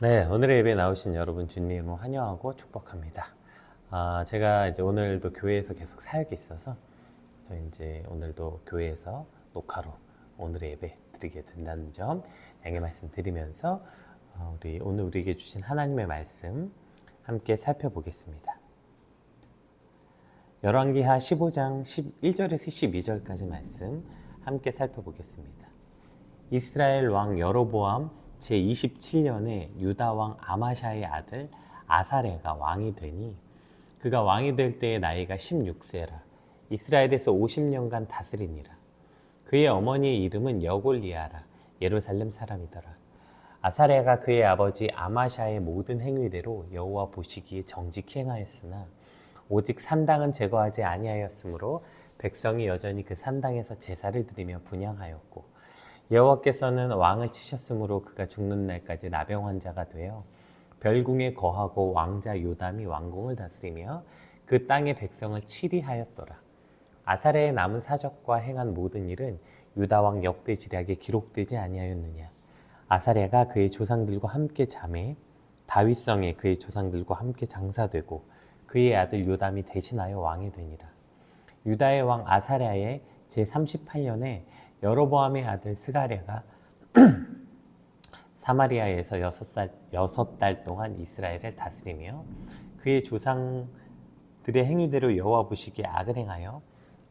네, 오늘의 예배에 나오신 여러분 주님으로 환영하고 축복합니다. 제가 이제 오늘도 교회에서 계속 사역이 있어서 그래서 이제 오늘도 교회에서 녹화로 오늘의 예배 드리게 된다는 점 양해 말씀드리면서 오늘 우리에게 주신 하나님의 말씀 함께 살펴보겠습니다. 열왕기하 15장 1절에서 12절까지 말씀 함께 살펴보겠습니다. 이스라엘 왕 여로보암 제27년에 유다 왕 아마샤의 아들 아사랴가 왕이 되니 그가 왕이 될 때의 나이가 16세라. 이스라엘에서 50년간 다스리니라. 그의 어머니의 이름은 여골리아라. 예루살렘 사람이더라. 아사랴가 그의 아버지 아마샤의 모든 행위대로 여호와 보시기에 정직히 행하였으나 오직 산당은 제거하지 아니하였으므로 백성이 여전히 그 산당에서 제사를 드리며 분향하였고 여호와께서는 왕을 치셨으므로 그가 죽는 날까지 나병 환자가 되어 별궁에 거하고 왕자 요담이 왕궁을 다스리며 그 땅의 백성을 치리하였더라. 아사랴의 남은 사적과 행한 모든 일은 유다 왕 역대지략에 기록되지 아니하였느냐. 아사랴가 그의 조상들과 함께 잠에 다윗성에 그의 조상들과 함께 장사되고 그의 아들 요담이 대신하여 왕이 되니라. 유다의 왕 아사랴의 제38년에 여로보암의 아들 스가랴가 사마리아에서 6달 동안 이스라엘을 다스리며 그의 조상들의 행위대로 여호와 보시기에 악을 행하여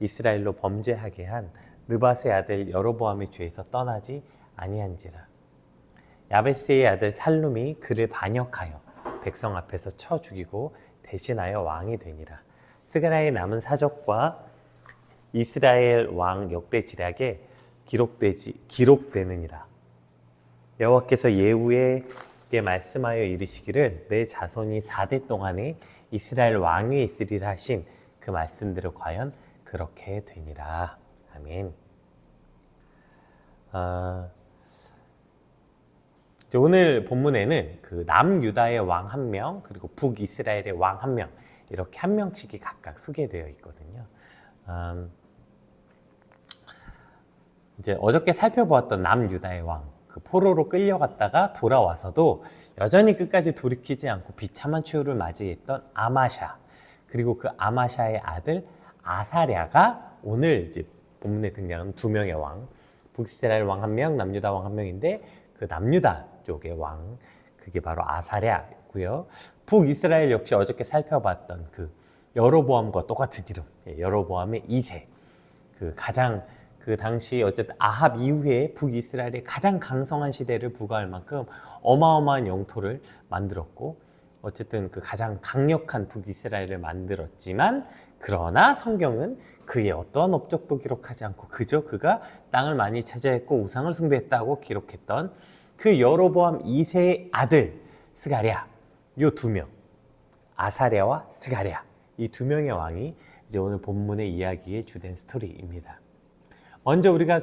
이스라엘로 범죄하게 한 느밧의 아들 여로보암의 죄에서 떠나지 아니한지라. 야베스의 아들 살룸이 그를 반역하여 백성 앞에서 쳐 죽이고 대신하여 왕이 되니라. 스가랴의 남은 사적과 이스라엘 왕 역대지략에 기록되느니라. 여호와께서 예후에게 말씀하여 이르시기를 내 자손이 4대 동안에 이스라엘 왕위에 있으리라 하신 그 말씀대로 과연 그렇게 되니라. 아멘. 오늘 본문에는 그 남유다의 왕 한 명 그리고 북이스라엘의 왕 한 명 이렇게 한 명씩이 각각 소개되어 있거든요. 이제 어저께 살펴보았던 남유다의 왕, 그 포로로 끌려갔다가 돌아와서도 여전히 끝까지 돌이키지 않고 비참한 최후를 맞이했던 아마샤, 그리고 그 아마샤의 아들 아사랴가 오늘 이제 본문에 등장하는 두 명의 왕, 북이스라엘 왕 한 명, 남유다 왕 한 명인데 그 남유다 쪽의 왕, 그게 바로 아사랴고요. 북이스라엘 역시 어저께 살펴봤던 그 여로보암과 똑같은 이름, 여로보암의 2세, 그 가장 그 당시 어쨌든 아합 이후에 북이스라엘의 가장 강성한 시대를 부과할 만큼 어마어마한 영토를 만들었고 어쨌든 그 가장 강력한 북이스라엘을 만들었지만 그러나 성경은 그의 어떠한 업적도 기록하지 않고 그저 그가 땅을 많이 차지했고 우상을 숭배했다고 기록했던 그 여로보암 2세의 아들 스가랴, 요 두 명, 아사랴와 스가랴, 이 두 명의 왕이 이제 오늘 본문의 이야기의 주된 스토리입니다. 먼저 우리가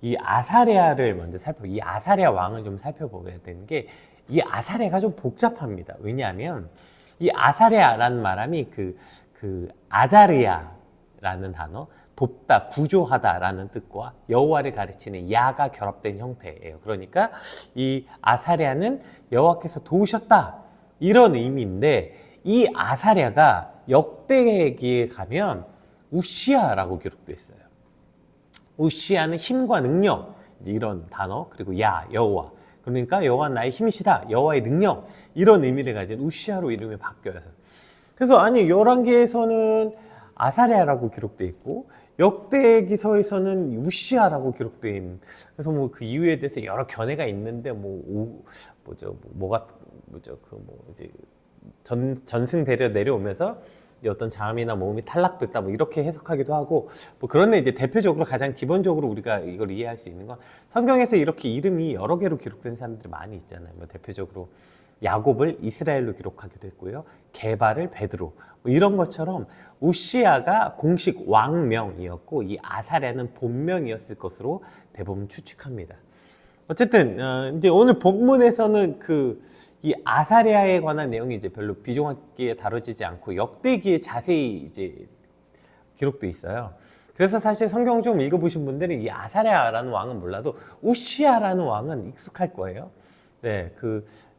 이 아사랴를 먼저 이 아사랴 왕을 좀 살펴보게 되는 게 이 아사랴가 좀 복잡합니다. 왜냐하면 이 아사랴라는 말함이 아자르야라는 단어, 돕다, 구조하다라는 뜻과 여호와를 가르치는 야가 결합된 형태예요. 그러니까 이 아사랴는 여호와께서 도우셨다 이런 의미인데 이 아사랴가 역대기에 가면 우시야라고 기록되어 있어요. 우시야는 힘과 능력, 이런 단어, 그리고 여호와. 그러니까 여호와는 나의 힘이시다, 여호와의 능력, 이런 의미를 가진 우시야로 이름이 바뀌어요. 그래서 열왕기에서는 아사랴라고 기록되어 있고 역대기서에서는 우시야라고 기록되어 있는. 그래서 그 이유에 대해서 여러 견해가 있는데 이제 전승 내려오면서 어떤 자음이나 모음이 탈락됐다 이렇게 해석하기도 하고 그런데 이제 대표적으로 가장 기본적으로 우리가 이걸 이해할 수 있는 건 성경에서 이렇게 이름이 여러 개로 기록된 사람들이 많이 있잖아요. 대표적으로 야곱을 이스라엘로 기록하기도 했고요, 게바를 베드로, 이런 것처럼 우시야가 공식 왕명이었고 이 아사랴는 본명이었을 것으로 대부분 추측합니다. 어쨌든 이제 오늘 본문에서는 이 아사랴에 관한 내용이 이제 별로 비중있게 다뤄지지 않고 역대기에 자세히 이제 기록돼 있어요. 그래서 사실 성경 좀 읽어보신 분들은 이 아사랴라는 왕은 몰라도 우시야라는 왕은 익숙할 거예요. 네,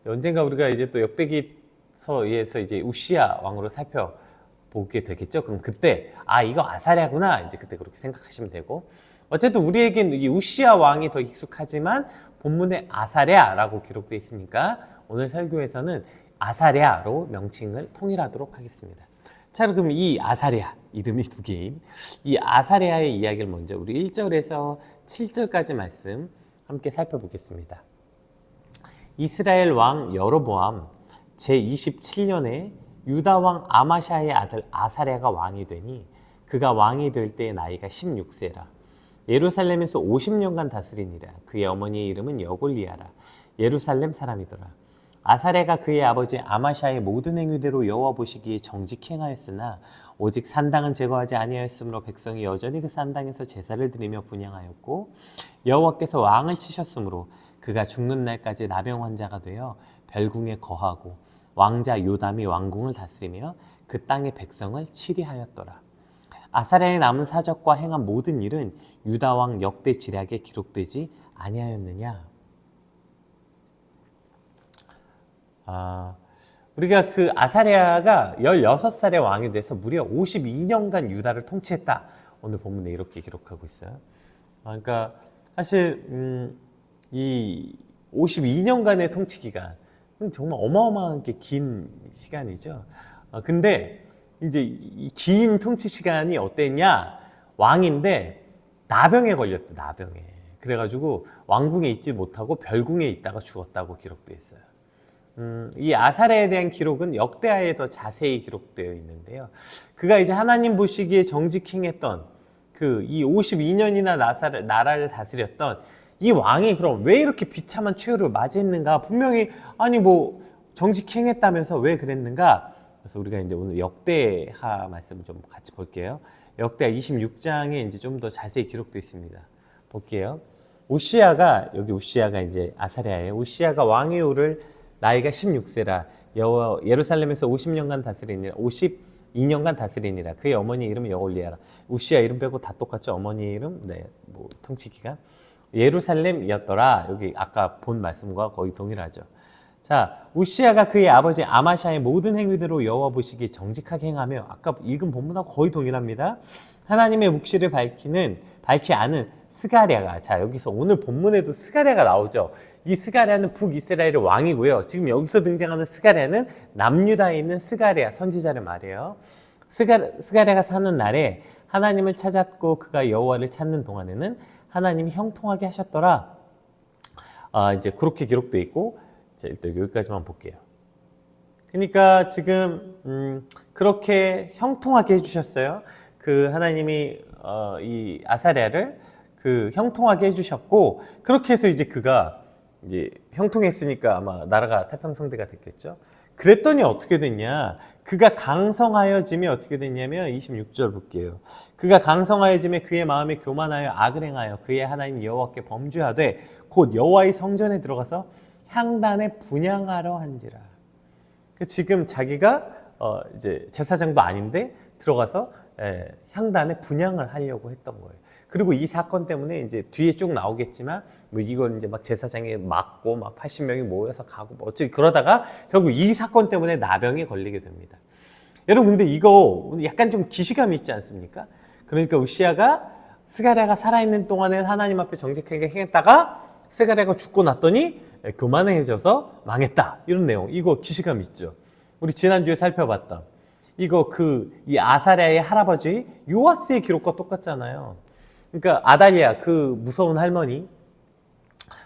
언젠가 우리가 이제 또 역대기서에서 이제 우시야 왕으로 살펴보게 되겠죠. 그럼 그때 이거 아사랴구나 이제 그때 그렇게 생각하시면 되고, 어쨌든 우리에겐 이 우시야 왕이 더 익숙하지만 본문에 아사랴라고 기록되어 있으니까 오늘 설교에서는 아사랴로 명칭을 통일하도록 하겠습니다. 자, 그럼 이 아사랴, 이름이 두 개인 이 아사랴의 이야기를 먼저 우리 1절에서 7절까지 말씀 함께 살펴보겠습니다. 이스라엘 왕 여로보암 제27년에 유다 왕 아마샤의 아들 아사랴가 왕이 되니 그가 왕이 될 때의 나이가 16세라. 예루살렘에서 50년간 다스리니라. 그의 어머니의 이름은 여골리아라. 예루살렘 사람이더라. 아사랴가 그의 아버지 아마샤의 모든 행위대로 여호와 보시기에 정직히 행하였으나 오직 산당은 제거하지 아니하였으므로 백성이 여전히 그 산당에서 제사를 드리며 분향하였고, 여호와께서 왕을 치셨으므로 그가 죽는 날까지 나병 환자가 되어 별궁에 거하고 왕자 요담이 왕궁을 다스리며 그 땅의 백성을 치리하였더라. 아사랴의 남은 사적과 행한 모든 일은 유다 왕 역대 지략에 기록되지 아니하였느냐? 우리가 그 아사랴가 16살의 왕이 돼서 무려 52년간 유다를 통치했다. 오늘 본문에 이렇게 기록하고 있어요. 그러니까 사실 이 52년간의 통치 기간은 정말 어마어마하게 긴 시간이죠. 근데 이제 이 긴 통치 시간이 어땠냐? 왕인데 나병에 걸렸대, 나병에. 그래가지고 왕궁에 있지 못하고 별궁에 있다가 죽었다고 기록되어 있어요. 이 아사랴에 대한 기록은 역대하에 더 자세히 기록되어 있는데요. 그가 이제 하나님 보시기에 정직히 행했던 그 이 52년이나 나라를 다스렸던 이 왕이 그럼 왜 이렇게 비참한 최후를 맞이했는가? 분명히 정직히 행했다면서 왜 그랬는가? 그래서 우리가 이제 오늘 역대하 말씀을 좀 같이 볼게요. 역대하 26장에 이제 좀 더 자세히 기록되어 있습니다. 볼게요. 여기 우시야가 이제 아사랴예요. 우시야가 왕위 오를 나이가 16세라. 예루살렘에서 50년간 다스리니라. 52년간 다스리니라. 그의 어머니 이름은 여골리아라. 우시야 이름 빼고 다 똑같죠. 어머니 이름, 통치 기간. 예루살렘이었더라. 여기 아까 본 말씀과 거의 동일하죠. 자, 우시야가 그의 아버지 아마샤의 모든 행위대로 여호와 보시기에 정직하게 행하며, 아까 읽은 본문하고 거의 동일합니다. 하나님의 묵시를 밝히 아는 스가랴가, 자 여기서 오늘 본문에도 스가랴가 나오죠. 이 스가랴는 북이스라엘의 왕이고요. 지금 여기서 등장하는 스가랴는 남유다에 있는 스가랴 선지자를 말해요. 스가랴가 사는 날에 하나님을 찾았고 그가 여호와를 찾는 동안에는 하나님이 형통하게 하셨더라. 이제 그렇게 기록되어 있고, 자, 일단 여기까지만 볼게요. 그러니까 지금 그렇게 형통하게 해주셨어요. 그 하나님이 이 아사랴를 그 형통하게 해주셨고, 그렇게 해서 이제 그가 이제 형통했으니까 아마 나라가 태평성대가 됐겠죠. 그랬더니 어떻게 됐냐? 그가 강성하여짐이 어떻게 됐냐면 26절 볼게요. 그가 강성하여짐에 그의 마음에 교만하여 악을 행하여 그의 하나님 여호와께 범죄하되 곧 여호와의 성전에 들어가서 향단에 분향하려 한지라. 지금 자기가 이제 제사장도 아닌데 들어가서 향단에 분향을 하려고 했던 거예요. 그리고 이 사건 때문에 이제 뒤에 쭉 나오겠지만 이걸 이제 막 제사장에 맞고 막 80명이 모여서 가고 어쩌고 그러다가 결국 이 사건 때문에 나병에 걸리게 됩니다. 여러분 근데 이거 약간 좀 기시감이 있지 않습니까? 그러니까 우시야가 스가랴가 살아있는 동안에 하나님 앞에 정직하게 행했다가 스가랴가 죽고 났더니 교만해져서 망했다, 이런 내용. 이거 기시감 있죠. 우리 지난주에 살펴봤던 이거 이 아사랴의 할아버지 요아스의 기록과 똑같잖아요. 그러니까 아달랴 그 무서운 할머니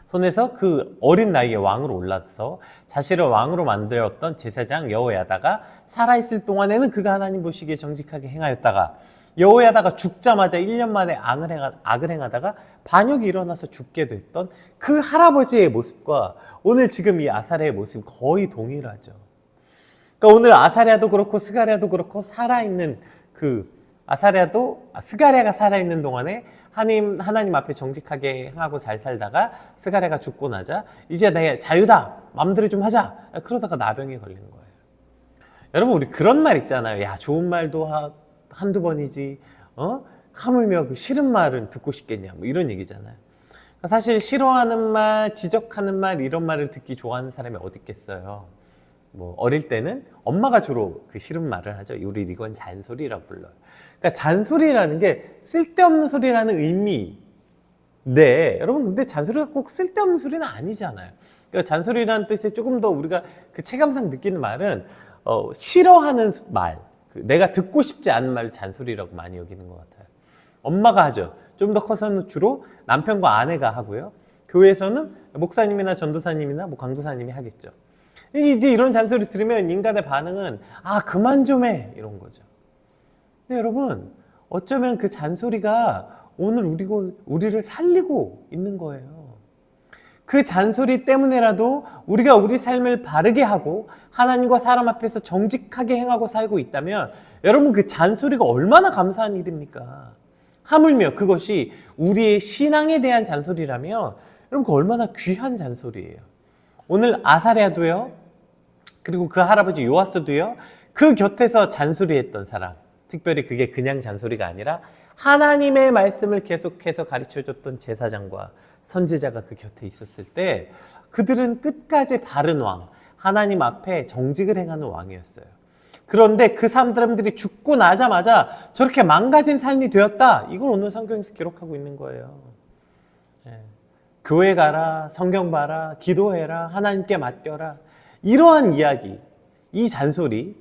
손에서 그 어린 나이에 왕으로 올라서 자신을 왕으로 만들었던 제사장 여호야다가 살아있을 동안에는 그가 하나님 보시기에 정직하게 행하였다가 여호야다가 죽자마자 1년 만에 악을 행하다가 반역이 일어나서 죽게 됐던 그 할아버지의 모습과 오늘 지금 이 아사랴의 모습이 거의 동일하죠. 그러니까 오늘 아사랴도 그렇고 스가랴도 그렇고 살아있는 스가랴가 살아있는 동안에 하나님 앞에 정직하게 행하고 잘 살다가 스가랴가 죽고 나자 이제 내 자유다, 맘대로 좀 하자, 그러다가 나병에 걸린 거예요. 여러분 우리 그런 말 있잖아요. 야, 좋은 말도 한두 번이지 하물며 그 싫은 말은 듣고 싶겠냐, 뭐 이런 얘기잖아요. 사실 싫어하는 말, 지적하는 말, 이런 말을 듣기 좋아하는 사람이 어디 있겠어요. 뭐 어릴 때는 엄마가 주로 그 싫은 말을 하죠. 우리 이건 잔소리라고 불러요. 그러니까 잔소리라는 게 쓸데없는 소리라는 의미. 네, 여러분, 근데 잔소리가 꼭 쓸데없는 소리는 아니잖아요. 그러니까 잔소리라는 뜻에 조금 더 우리가 그 체감상 느끼는 말은 싫어하는 말, 내가 듣고 싶지 않은 말을 잔소리라고 많이 여기는 것 같아요. 엄마가 하죠. 좀 더 커서는 주로 남편과 아내가 하고요. 교회에서는 목사님이나 전도사님이나 뭐 강도사님이 하겠죠. 이제 이런 잔소리 들으면 인간의 반응은 그만 좀 해, 이런 거죠. 근데 여러분, 어쩌면 그 잔소리가 오늘 우리를 살리고 있는 거예요. 그 잔소리 때문에라도 우리가 우리 삶을 바르게 하고 하나님과 사람 앞에서 정직하게 행하고 살고 있다면 여러분, 그 잔소리가 얼마나 감사한 일입니까? 하물며 그것이 우리의 신앙에 대한 잔소리라면 여러분, 그 얼마나 귀한 잔소리예요. 오늘 아사랴도요, 그리고 그 할아버지 요아스도요, 그 곁에서 잔소리했던 사람, 특별히 그게 그냥 잔소리가 아니라 하나님의 말씀을 계속해서 가르쳐줬던 제사장과 선지자가 그 곁에 있었을 때 그들은 끝까지 바른 왕, 하나님 앞에 정직을 행하는 왕이었어요. 그런데 그 사람들이 죽고 나자마자 저렇게 망가진 삶이 되었다. 이걸 오늘 성경에서 기록하고 있는 거예요. 교회 가라, 성경 봐라, 기도해라, 하나님께 맡겨라. 이러한 이야기, 이 잔소리를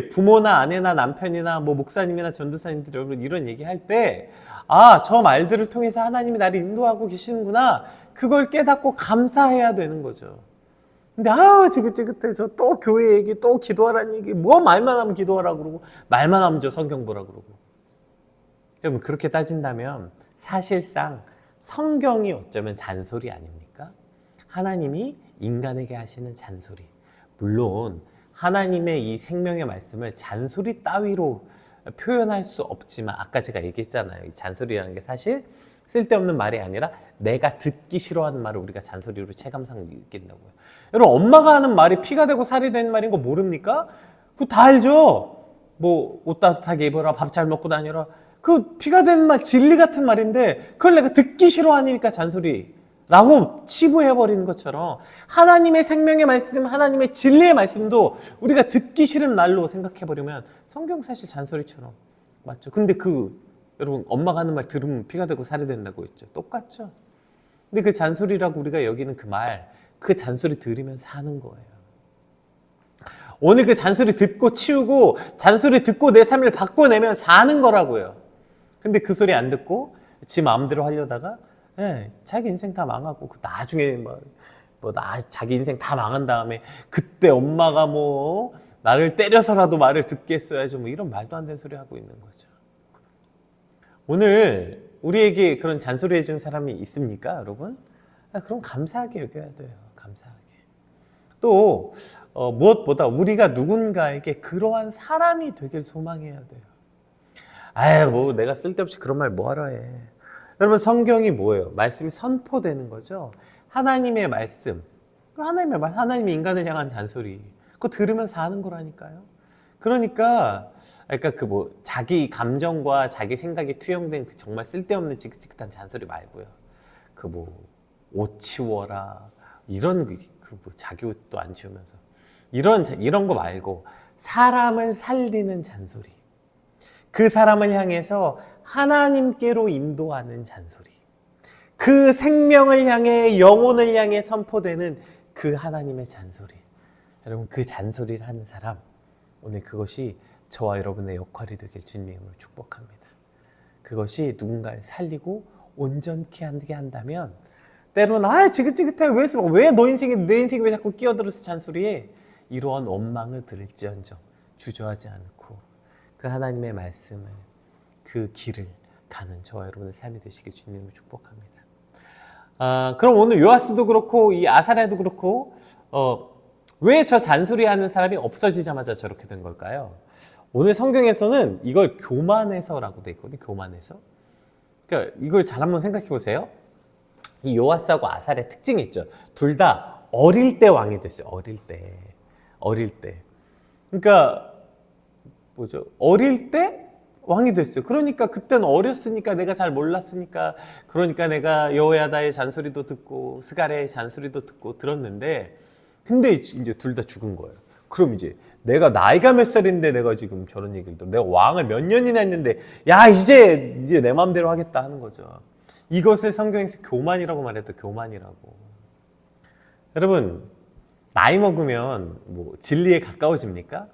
부모나 아내나 남편이나 뭐 목사님이나 전도사님들 여러분 이런 얘기할 때 저 말들을 통해서 하나님이 나를 인도하고 계시는구나. 그걸 깨닫고 감사해야 되는 거죠. 근데 지긋지긋해. 저 또 교회 얘기, 또 기도하라는 얘기. 뭐 말만 하면 기도하라고 그러고 말만 하면 저 성경 보라 그러고. 여러분, 그렇게 따진다면 사실상 성경이 어쩌면 잔소리 아닙니까? 하나님이 인간에게 하시는 잔소리. 물론 하나님의 이 생명의 말씀을 잔소리 따위로 표현할 수 없지만 아까 제가 얘기했잖아요. 이 잔소리라는 게 사실 쓸데없는 말이 아니라 내가 듣기 싫어하는 말을 우리가 잔소리로 체감상 느낀다고요. 여러분, 엄마가 하는 말이 피가 되고 살이 되는 말인 거 모릅니까? 그거 다 알죠? 뭐 옷 따뜻하게 입어라, 밥 잘 먹고 다녀라. 그 피가 되는 말, 진리 같은 말인데 그걸 내가 듣기 싫어하니까 잔소리라고 치부해버리는 것처럼 하나님의 생명의 말씀, 하나님의 진리의 말씀도 우리가 듣기 싫은 말로 생각해버리면 성경 사실 잔소리처럼 맞죠? 근데 여러분, 엄마가 하는 말 들으면 피가 되고 살이 된다고 했죠. 똑같죠? 근데 그 잔소리라고 우리가 여기는 그 잔소리 들으면 사는 거예요. 오늘 그 잔소리 듣고 치우고 잔소리 듣고 내 삶을 바꿔내면 사는 거라고요. 근데 그 소리 안 듣고 지 마음대로 하려다가 자기 인생 다 망하고 나중에 자기 인생 다 망한 다음에 그때 엄마가 나를 때려서라도 말을 듣게 했어야지 이런 말도 안 되는 소리 하고 있는 거죠. 오늘 우리에게 그런 잔소리 해준 사람이 있습니까, 여러분? 그럼 감사하게 여겨야 돼요. 감사하게. 또 무엇보다 우리가 누군가에게 그러한 사람이 되길 소망해야 돼요. 내가 쓸데없이 그런 말 뭐하러 해. 여러분, 성경이 뭐예요? 말씀이 선포되는 거죠. 하나님의 말씀. 하나님이 인간을 향한 잔소리. 그거 들으면 사는 거라니까요. 그러니까 자기 감정과 자기 생각이 투영된 정말 쓸데없는 지긋지긋한 잔소리 말고요. 옷 치워라. 이런 자기 옷도 안 치우면서 이런 거 말고 사람을 살리는 잔소리. 그 사람을 향해서 하나님께로 인도하는 잔소리. 그 생명을 향해, 영혼을 향해 선포되는 그 하나님의 잔소리. 여러분, 그 잔소리를 하는 사람, 오늘 그것이 저와 여러분의 역할이 되길 주님의 이름으로 축복합니다. 그것이 누군가를 살리고 온전케 하게 한다면 때로는 지긋지긋해. 왜 내 인생에 왜 자꾸 끼어들어서 잔소리해? 이러한 원망을 들을지언정 주저하지 않고 그 하나님의 말씀을, 그 길을 가는 저와 여러분의 삶이 되시길 주님으로 축복합니다. 그럼 오늘 요아스도 그렇고 이 아사랴도 그렇고 왜 저 잔소리하는 사람이 없어지자마자 저렇게 된 걸까요? 오늘 성경에서는 이걸 교만해서라고 돼 있거든요. 교만해서. 그러니까 이걸 잘 한번 생각해 보세요. 이 요아스하고 아사랴 특징이 있죠. 둘 다 어릴 때 왕이 됐어요. 어릴 때. 그러니까 어릴 때 왕이 됐어요. 그러니까 그때는 어렸으니까 내가 잘 몰랐으니까 그러니까 내가 여호야다의 잔소리도 듣고 스가랴의 잔소리도 듣고 들었는데 근데 이제 둘 다 죽은 거예요. 그럼 이제 내가 나이가 몇 살인데 내가 지금 저런 얘기를 들어. 내가 왕을 몇 년이나 했는데 야 이제 내 마음대로 하겠다 하는 거죠. 이것을 성경에서 교만이라고 말했다. 교만이라고. 여러분 나이 먹으면 뭐 진리에 가까워집니까?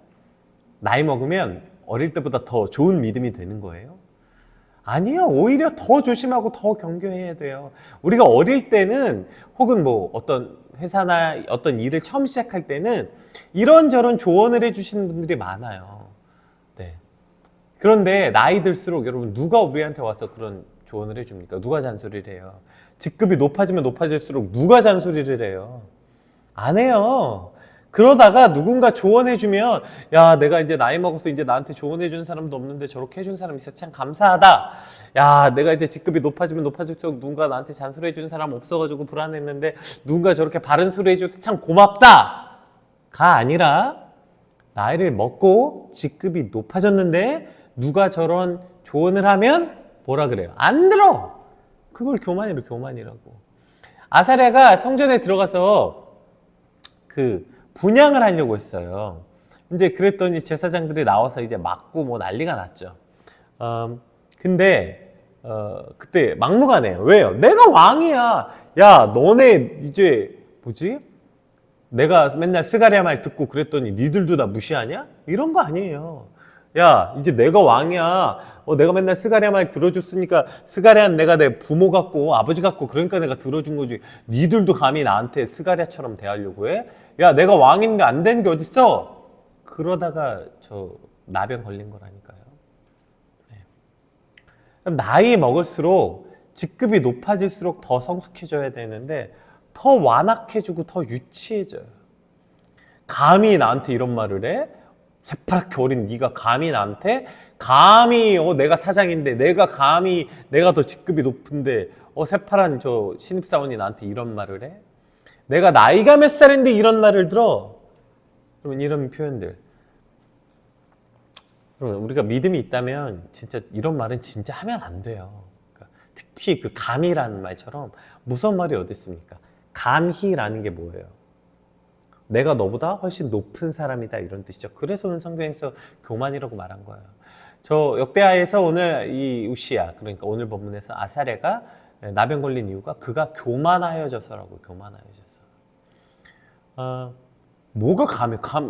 나이 먹으면 어릴 때보다 더 좋은 믿음이 되는 거예요? 아니요. 오히려 더 조심하고 더 경계해야 돼요. 우리가 어릴 때는 혹은 뭐 어떤 회사나 어떤 일을 처음 시작할 때는 이런저런 조언을 해주시는 분들이 많아요. 네. 그런데 나이 들수록 여러분 누가 우리한테 와서 그런 조언을 해줍니까? 누가 잔소리를 해요? 직급이 높아지면 높아질수록 누가 잔소리를 해요? 안 해요. 그러다가 누군가 조언해주면 야 내가 이제 나이 먹어서 이제 나한테 조언해주는 사람도 없는데 저렇게 해준 사람이 있어 참 감사하다. 야 내가 이제 직급이 높아지면 높아질수록 누군가 나한테 잔소리해주는 사람 없어가지고 불안했는데 누군가 저렇게 바른 소리 해줘서 참 고맙다 가 아니라 나이를 먹고 직급이 높아졌는데 누가 저런 조언을 하면 뭐라 그래요? 안 들어. 그걸 교만이라고. 아사랴가 성전에 들어가서 그 분향을 하려고 했어요. 이제 그랬더니 제사장들이 나와서 이제 맞고 뭐 난리가 났죠. 근데 그때 막무가내요. 왜요? 내가 왕이야. 야 너네 이제 뭐지? 내가 맨날 스가랴 말 듣고 그랬더니 니들도 나 무시하냐? 이런 거 아니에요. 야 이제 내가 왕이야. 내가 맨날 스가랴 말 들어줬으니까 스가랴는 내가 내 부모 같고 아버지 같고 그러니까 내가 들어준 거지. 니들도 감히 나한테 스가랴처럼 대하려고 해? 야 내가 왕인데 안 되는 게 어딨어? 그러다가 저 나병 걸린 거라니까요. 네. 그럼 나이 먹을수록 직급이 높아질수록 더 성숙해져야 되는데 더 완악해지고 더 유치해져요. 감히 나한테 이런 말을 해? 새파랗게 어린 네가 감히 나한테? 감히 내가 사장인데 내가 더 직급이 높은데 새파란 저 신입사원이 나한테 이런 말을 해? 내가 나이가 몇 살인데 이런 말을 들어? 그러면 이런 표현들. 그러면 우리가 믿음이 있다면 진짜 이런 말은 진짜 하면 안 돼요. 그러니까 특히 그 감히라는 말처럼 무서운 말이 어디 있습니까? 감히라는 게 뭐예요? 내가 너보다 훨씬 높은 사람이다 이런 뜻이죠. 그래서 오늘 성경에서 교만이라고 말한 거예요. 저 역대하에서 오늘 이 우시야 그러니까 오늘 본문에서 아사랴가 나병 걸린 이유가 그가 교만하여져서라고. 교만하여져서. 뭐가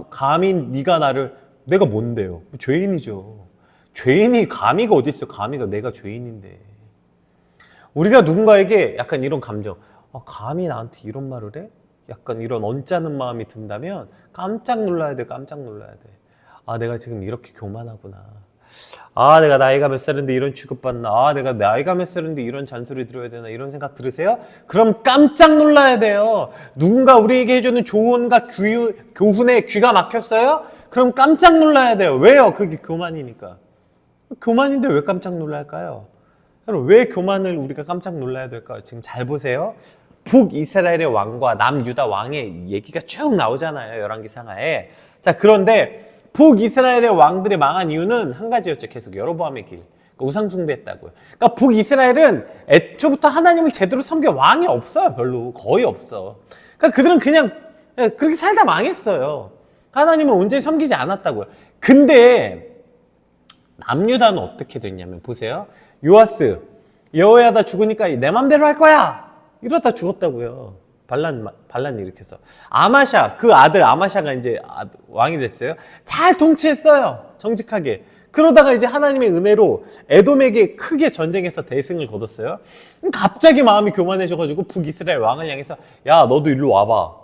감히 네가 나를 내가 뭔데요? 죄인이죠. 죄인이 감히가 어디 있어요? 감히가 내가 죄인인데. 우리가 누군가에게 약간 이런 감정 감히 나한테 이런 말을 해? 약간 이런 언짢은 마음이 든다면 깜짝 놀라야 돼. 깜짝 놀라야 돼. 내가 지금 이렇게 교만하구나. 내가 나이가 몇 살인데 이런 취급받나. 내가 나이가 몇 살인데 이런 잔소리 들어야 되나. 이런 생각 들으세요? 그럼 깜짝 놀라야 돼요. 누군가 우리에게 해주는 조언과 교훈에 귀가 막혔어요? 그럼 깜짝 놀라야 돼요. 왜요? 그게 교만이니까. 교만인데 왜 깜짝 놀랄까요? 여러분 왜 교만을 우리가 깜짝 놀라야 될까요? 지금 잘 보세요. 북이스라엘의 왕과 남유다 왕의 얘기가 쭉 나오잖아요. 열왕기상하에. 자, 그런데 북이스라엘의 왕들이 망한 이유는 한 가지였죠. 계속 여로보암의 길. 그러니까 우상 숭배했다고요. 그러니까 북이스라엘은 애초부터 하나님을 제대로 섬겨 왕이 없어요. 별로. 거의 없어. 그러니까 그들은 그냥 그렇게 살다 망했어요. 하나님을 온전히 섬기지 않았다고요. 근데 남유다는 어떻게 됐냐면 보세요. 요아스 여호야다 죽으니까 내 맘대로 할 거야. 이러다 죽었다고요. 반란 일으켜서. 아마샤, 그 아들 아마샤가 이제 왕이 됐어요. 잘 통치했어요. 정직하게. 그러다가 이제 하나님의 은혜로 에돔에게 크게 전쟁에서 대승을 거뒀어요. 갑자기 마음이 교만해져가지고 북이스라엘 왕을 향해서 야 너도 일로 와봐.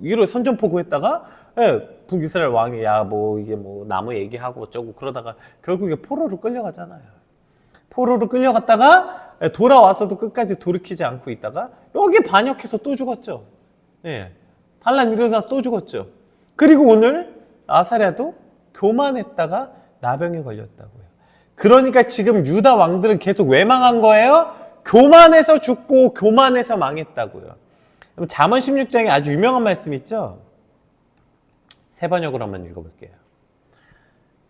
이로 선전포고 했다가 북이스라엘 왕이 이게 나무 얘기하고 어쩌고 그러다가 결국에 포로로 끌려가잖아요. 포로로 끌려갔다가 돌아와서도 끝까지 돌이키지 않고 있다가 여기 반역해서 또 죽었죠. 반란 일어나서 또 죽었죠. 그리고 오늘 아사랴도 교만했다가 나병에 걸렸다고요. 그러니까 지금 유다 왕들은 계속 왜 망한 거예요? 교만해서 죽고 교만해서 망했다고요. 잠언 16장에 아주 유명한 말씀 있죠? 세 번역으로 한번 읽어볼게요.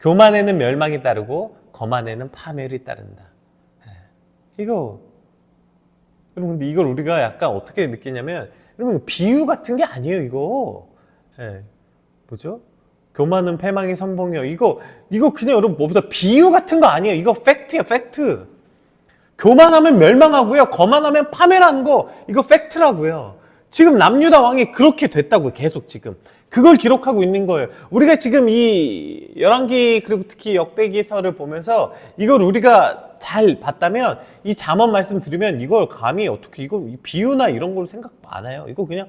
교만에는 멸망이 따르고 거만에는 파멸이 따른다. 이거 여러분, 근데 이걸 우리가 약간 어떻게 느끼냐면, 여러분 비유 같은 게 아니에요 이거. 뭐죠? 교만은 패망의 선봉이요. 이거 그냥 여러분 뭐보다 비유 같은 거 아니에요. 이거 팩트예요, 팩트. 교만하면 멸망하고요, 거만하면 파멸하는 거, 이거 팩트라고요. 지금 남유다 왕이 그렇게 됐다고요. 계속 지금 그걸 기록하고 있는 거예요. 우리가 지금 이 열왕기 그리고 특히 역대기서를 보면서 이걸 우리가 잘 봤다면, 이 잠언 말씀 들으면 이걸 감히 어떻게 이거 비유나 이런 걸로 생각 안 해요. 이거 그냥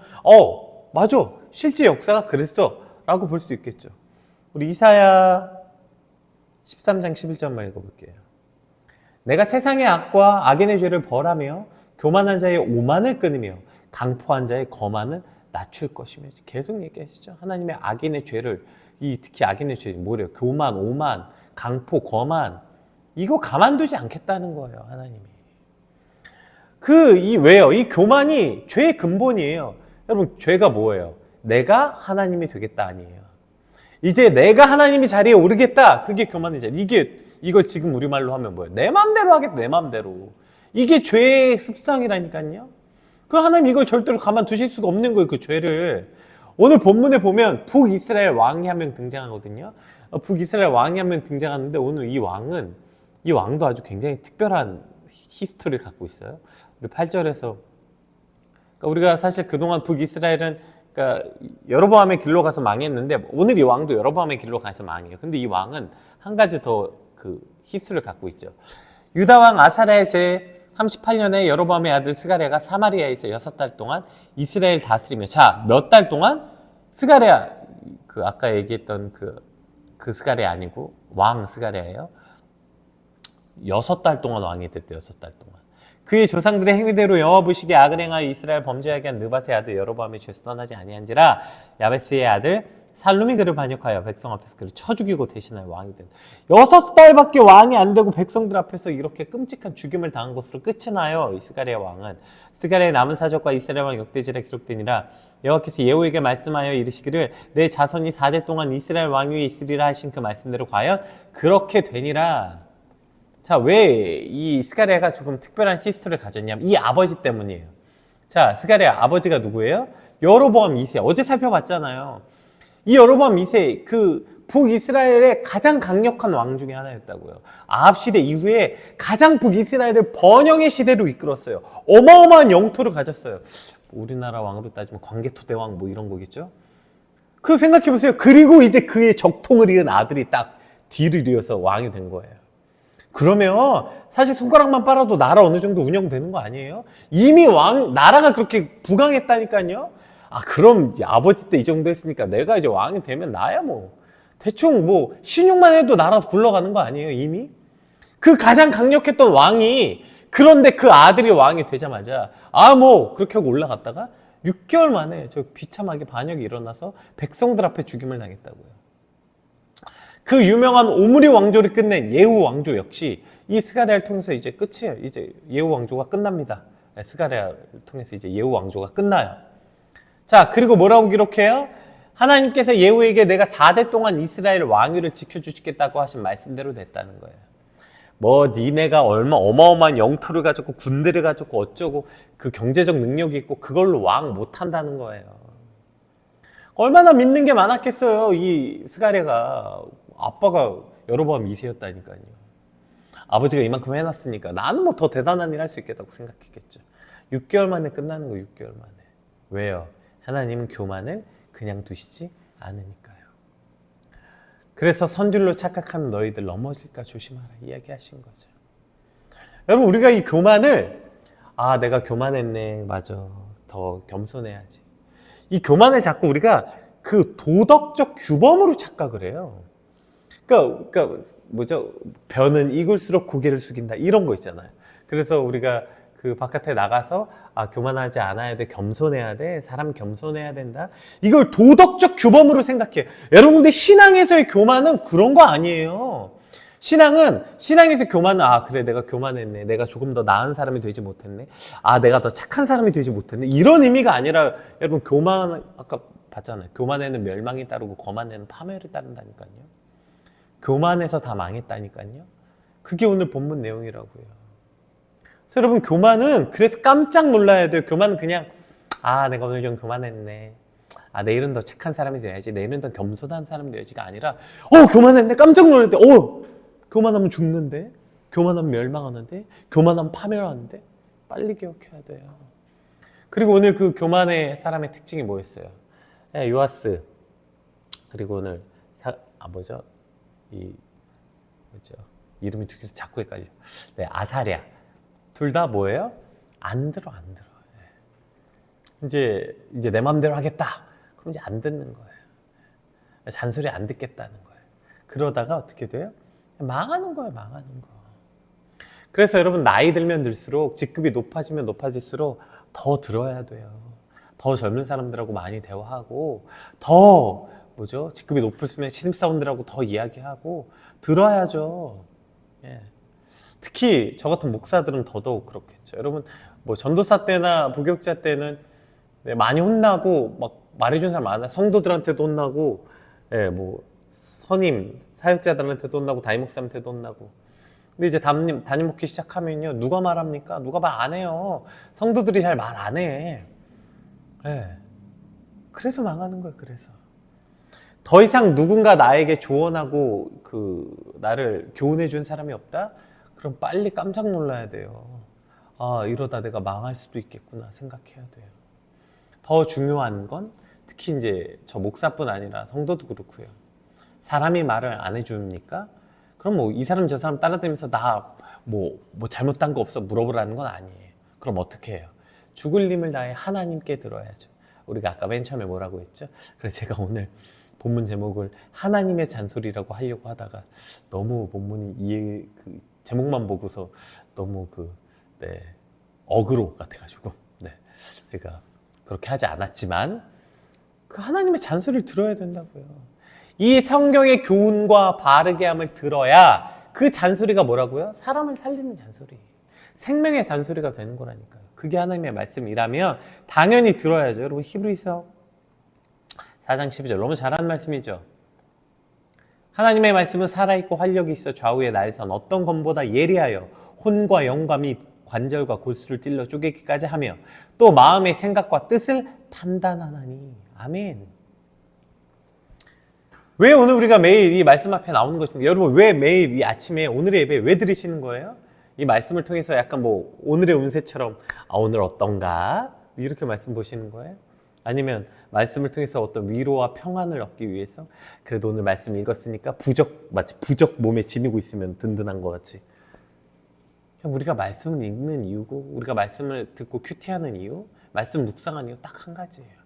맞아, 실제 역사가 그랬어 라고 볼 수 있겠죠. 우리 이사야 13장 11절만 읽어볼게요. 내가 세상의 악과 악인의 죄를 벌하며 교만한 자의 오만을 끊으며 강포한 자의 거만은 낮출 것이며, 계속 얘기하시죠. 하나님의 악인의 죄를, 특히 악인의 죄 뭐래요? 교만, 오만, 강포, 거만, 이거 가만두지 않겠다는 거예요, 하나님이. 왜요? 이 교만이 죄의 근본이에요. 여러분, 죄가 뭐예요? 내가 하나님이 되겠다 아니에요. 이제 내가 하나님이 자리에 오르겠다, 그게 교만이죠. 이걸 지금 우리말로 하면 뭐예요? 내 맘대로 하겠다, 내 맘대로. 이게 죄의 습성이라니까요. 그 하나님 이걸 절대로 가만두실 수가 없는 거예요, 그 죄를. 오늘 본문에 보면 북이스라엘 왕이 한 명 등장하거든요. 북이스라엘 왕이 한 명 등장하는데, 오늘 이 왕도 아주 굉장히 특별한 히스토리를 갖고 있어요. 우리 8절에서, 그러니까 우리가 사실 그동안 북이스라엘은, 그러니까 여로보암의 길로 가서 망했는데, 오늘 이 왕도 여로보암의 길로 가서 망해요. 근데 이 왕은 한 가지 더 그 히스토리를 갖고 있죠. 유다 왕 아사랴의 제 38년에 여로보암의 아들 스가랴가 사마리아에서 6달 동안 이스라엘 다스리며, 자, 몇 달 동안? 스가랴, 아까 얘기했던 그 스가랴 아니고 왕 스가랴예요. 6달 동안 왕이 됐대요. 6달 동안. 그의 조상들의 행위대로 여호와 보시기에 악을 행하여 이스라엘 범죄하게 한 느밧의 아들 여로보암의 죄에서 떠나지 아니한지라, 야베스의 아들 살룸이 그를 반역하여 백성 앞에서 그를 쳐 죽이고 대신하여 왕이 된. 6달밖에 왕이 안 되고 백성들 앞에서 이렇게 끔찍한 죽임을 당한 것으로 끝이 나요. 이 스가랴 왕은. 스가랴의 남은 사적과 이스라엘 왕 역대지에 기록되니라. 여호와께서 예후에게 말씀하여 이르시기를 내 자손이 4대 동안 이스라엘 왕 위에 있으리라 하신 그 말씀대로 과연 그렇게 되니라. 자, 왜 이 스가랴가 조금 특별한 히스토리를 가졌냐면 이 아버지 때문이에요. 자, 스가랴 아버지가 누구예요? 여로보암 2세. 어제 살펴봤잖아요. 이 여로보암 2세, 북이스라엘의 가장 강력한 왕 중에 하나였다고요. 아합 시대 이후에 가장 북이스라엘을 번영의 시대로 이끌었어요. 어마어마한 영토를 가졌어요. 우리나라 왕으로 따지면 광개토대왕 뭐 이런 거겠죠? 그거 생각해보세요. 그리고 이제 그의 적통을 이은 아들이 딱 뒤를 이어서 왕이 된 거예요. 그러면 사실 손가락만 빨아도 나라 어느 정도 운영되는 거 아니에요? 이미 나라가 그렇게 부강했다니까요? 그럼 아버지 때 이 정도 했으니까 내가 이제 왕이 되면 나야 뭐. 대충 뭐 신용만 해도 나라 굴러가는 거 아니에요, 이미? 그 가장 강력했던 왕이, 그런데 그 아들이 왕이 되자마자, 그렇게 하고 올라갔다가 6개월 만에 저 비참하게 반역이 일어나서 백성들 앞에 죽임을 당했다고요. 그 유명한 오므리 왕조를 끝낸 예후 왕조 역시 이 스가랴를 통해서 이제 끝이에요. 이제 예후 왕조가 끝납니다. 스가랴를 통해서 이제 예후 왕조가 끝나요. 자, 그리고 뭐라고 기록해요? 하나님께서 예후에게 내가 4대 동안 이스라엘 왕위를 지켜주시겠다고 하신 말씀대로 됐다는 거예요. 니네가 어마어마한 영토를 가졌고 군대를 가졌고 어쩌고 그 경제적 능력이 있고 그걸로 왕 못한다는 거예요. 얼마나 믿는 게 많았겠어요. 이 스가랴가 아빠가 여로보암 2세였다니까요. 아버지가 이만큼 해놨으니까 나는 뭐 더 대단한 일 할 수 있겠다고 생각했겠죠. 6개월 만에 끝나는 거, 6개월 만에. 왜요? 하나님은 교만을 그냥 두시지 않으니까요. 그래서 선줄로 착각하는 너희들 넘어질까 조심하라 이야기하신 거죠. 여러분, 우리가 이 교만을 내가 교만했네, 맞아, 더 겸손해야지, 이 교만을 자꾸 우리가 그 도덕적 규범으로 착각을 해요. 그러니까 뭐죠? 벼는 익을수록 고개를 숙인다, 이런 거 있잖아요. 그래서 우리가 그 바깥에 나가서 교만하지 않아야 돼, 겸손해야 돼, 사람 겸손해야 된다, 이걸 도덕적 규범으로 생각해요. 여러분, 근데 신앙에서의 교만은 그런 거 아니에요. 신앙에서 교만은 그래, 내가 교만했네, 내가 조금 더 나은 사람이 되지 못했네, 내가 더 착한 사람이 되지 못했네, 이런 의미가 아니라, 여러분, 교만, 아까 봤잖아요. 교만에는 멸망이 따르고 거만에는 파멸이 따른다니까요. 교만해서 다 망했다니까요. 그게 오늘 본문 내용이라고요. 그래서 여러분 교만은 그래서 깜짝 놀라야 돼요. 교만은 그냥 내가 오늘 좀 교만했네. 내일은 더 착한 사람이 돼야지. 내일은 더 겸손한 사람이 돼야지가 아니라 교만했네. 깜짝 놀랄 때 교만하면 죽는데? 교만하면 멸망하는데? 교만하면 파멸하는데? 빨리 기억해야 돼요. 그리고 오늘 그 교만의 사람의 특징이 뭐였어요? 요아스 그리고 오늘 이름이 두 개서 자꾸 헷갈려. 아사랴 둘 다 뭐예요? 안 들어. 이제 내 맘대로 하겠다. 그럼 이제 안 듣는 거예요. 잔소리 안 듣겠다는 거예요. 그러다가 어떻게 돼요? 망하는 거예요. 망하는 거. 그래서 여러분 나이 들면 들수록 직급이 높아지면 높아질수록 더 들어야 돼요. 더 젊은 사람들하고 많이 대화하고 더 직급이 높으면 신입사원들하고 더 이야기하고 들어야죠. 예. 특히 저 같은 목사들은 더더욱 그렇겠죠. 여러분 전도사 때나 부교육자 때는 많이 혼나고 막 말해준 사람 많아요. 성도들한테도 혼나고 선임 사역자들한테도 혼나고 담임 목사한테도 혼나고. 근데 이제 담임 목회 시작하면요 누가 말합니까? 누가 말 안 해요. 성도들이 잘 말 안 해. 그래서 망하는 거예요. 그래서 더 이상 누군가 나에게 조언하고 나를 교훈해 준 사람이 없다? 그럼 빨리 깜짝 놀라야 돼요. 이러다 내가 망할 수도 있겠구나 생각해야 돼요. 더 중요한 건 특히 이제 저 목사뿐 아니라 성도도 그렇고요. 사람이 말을 안 해줍니까? 그럼 이 사람 저 사람 따라다니면서 나 잘못한 거 없어 물어보라는 건 아니에요. 그럼 어떻게 해요? 죽을 힘을 다해 하나님께 들어야죠. 우리가 아까 맨 처음에 뭐라고 했죠? 그래서 제가 오늘 본문 제목을 하나님의 잔소리라고 하려고 하다가 너무 본문이 제목만 보고서 너무 어그로 같아가지고 제가 그렇게 하지 않았지만 그 하나님의 잔소리를 들어야 된다고요. 이 성경의 교훈과 바르게 함을 들어야 그 잔소리가 뭐라고요? 사람을 살리는 잔소리, 생명의 잔소리가 되는 거라니까요. 그게 하나님의 말씀이라면 당연히 들어야죠. 여러분 히브리서 4장 12절 너무 잘하는 말씀이죠. 하나님의 말씀은 살아있고 활력이 있어 좌우의 날선 어떤 검보다 예리하여 혼과 영과 및 관절과 골수를 찔러 쪼개기까지 하며 또 마음의 생각과 뜻을 판단하나니. 아멘. 왜 오늘 우리가 매일 이 말씀 앞에 나오는 것입니까? 여러분 왜 매일 이 아침에 오늘의 예배 왜 들으시는 거예요? 이 말씀을 통해서 약간 오늘의 운세처럼 오늘 어떤가? 이렇게 말씀 보시는 거예요? 아니면 말씀을 통해서 어떤 위로와 평안을 얻기 위해서 그래도 오늘 말씀 읽었으니까 마치 부적 몸에 지니고 있으면 든든한 것 같이. 우리가 말씀을 읽는 이유고 우리가 말씀을 듣고 큐티하는 이유, 말씀 묵상하는 이유 딱 한 가지예요.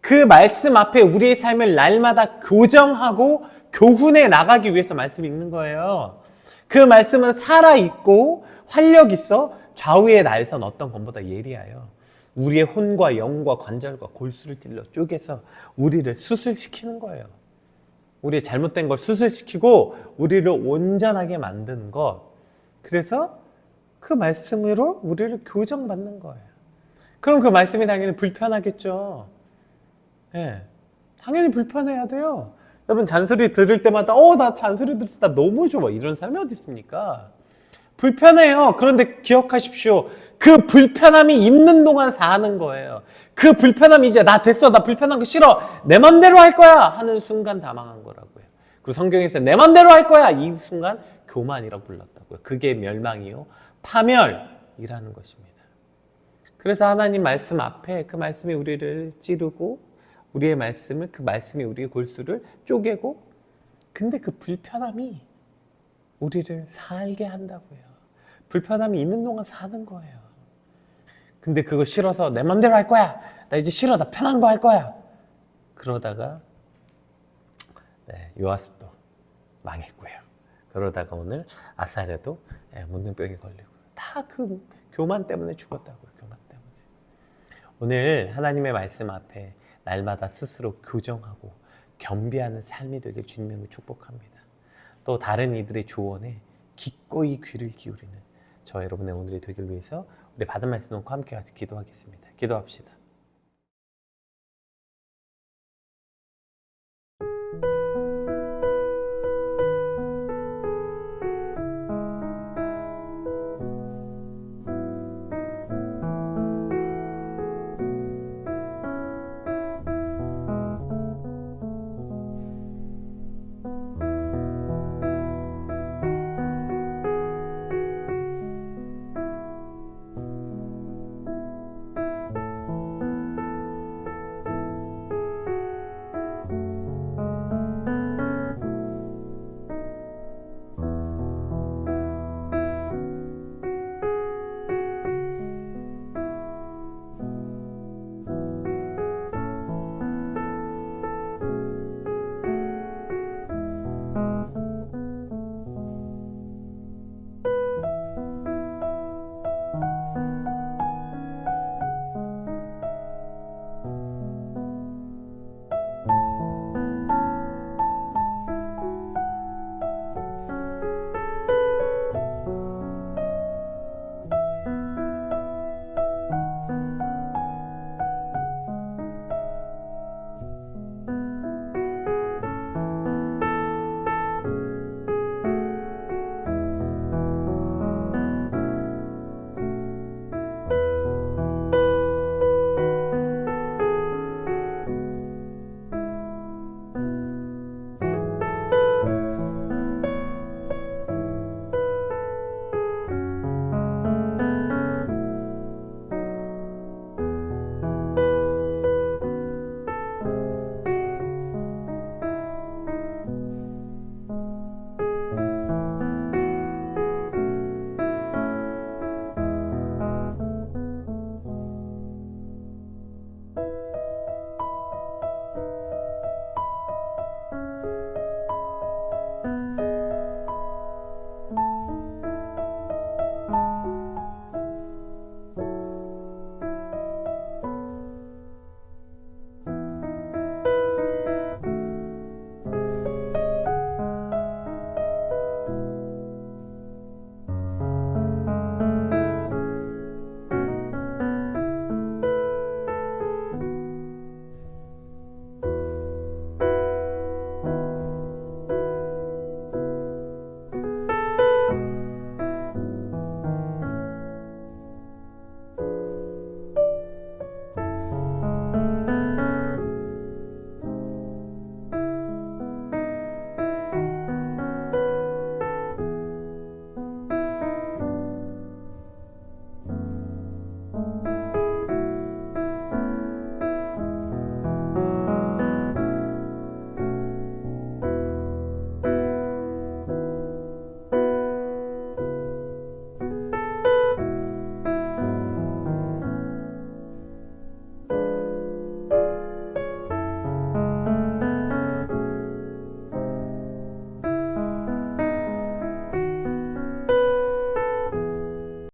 그 말씀 앞에 우리의 삶을 날마다 교정하고 교훈해 나가기 위해서 말씀 읽는 거예요. 그 말씀은 살아있고 활력 있어 좌우의 날선 어떤 것보다 예리하여 우리의 혼과 영과 관절과 골수를 찔러 쪼개서 우리를 수술시키는 거예요. 우리의 잘못된 걸 수술시키고 우리를 온전하게 만드는 것. 그래서 그 말씀으로 우리를 교정받는 거예요. 그럼 그 말씀이 당연히 불편하겠죠. 당연히 불편해야 돼요. 여러분 잔소리 들을 때마다 나 잔소리 들을 때 너무 좋아 이런 사람이 어디 있습니까? 불편해요. 그런데 기억하십시오. 그 불편함이 있는 동안 사는 거예요. 그 불편함이 이제 나 됐어. 나 불편한 거 싫어. 내 맘대로 할 거야. 하는 순간 다 망한 거라고요. 그리고 성경에서 내 맘대로 할 거야. 이 순간 교만이라고 불렀다고요. 그게 멸망이요. 파멸이라는 것입니다. 그래서 하나님 말씀 앞에 그 말씀이 우리를 찌르고 우리의 말씀을 그 말씀이 우리의 골수를 쪼개고 근데 그 불편함이 우리를 살게 한다고요. 불편함이 있는 동안 사는 거예요. 근데 그거 싫어서 내 맘대로 할 거야. 나 이제 싫어. 나 편한 거 할 거야. 그러다가 요아스도 망했고요. 그러다가 오늘 아사랴도 문둥병이 걸리고 다 그 교만 때문에 죽었다고요. 교만 때문에. 오늘 하나님의 말씀 앞에 날마다 스스로 교정하고 겸비하는 삶이 되길 주님의 축복합니다. 또 다른 이들의 조언에 기꺼이 귀를 기울이는 저 여러분의 오늘이 되길 위해서 우리 받은 말씀 놓고 함께 같이 기도하겠습니다. 기도합시다.